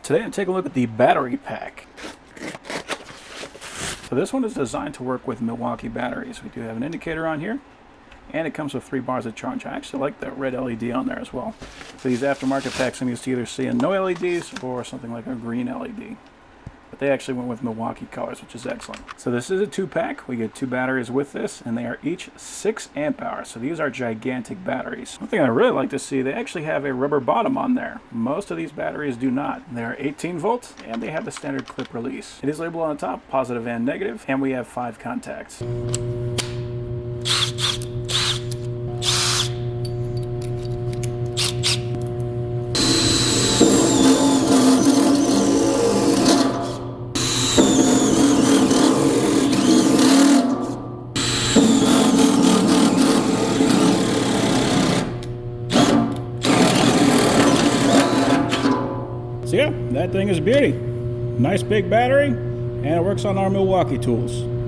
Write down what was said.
Today I'm taking a look at the battery pack. So this one is designed to work with Milwaukee batteries. We do have an indicator on here, and it comes with 3 bars of charge. I actually like the red LED on there as well. For these aftermarket packs, I'm used to either seeing no LEDs or something like a green LED. But they actually went with Milwaukee colors, which is excellent. So this is a 2-pack. We get 2 batteries with this, and they are each 6 amp hours. So these are gigantic batteries. One thing I really like to see, they actually have a rubber bottom on there. Most of these batteries do not. They are 18 volts, and they have the standard clip release. It is labeled on the top, positive and negative, and we have 5 contacts. So yeah, that thing is a beauty. Nice big battery, and it works on our Milwaukee tools.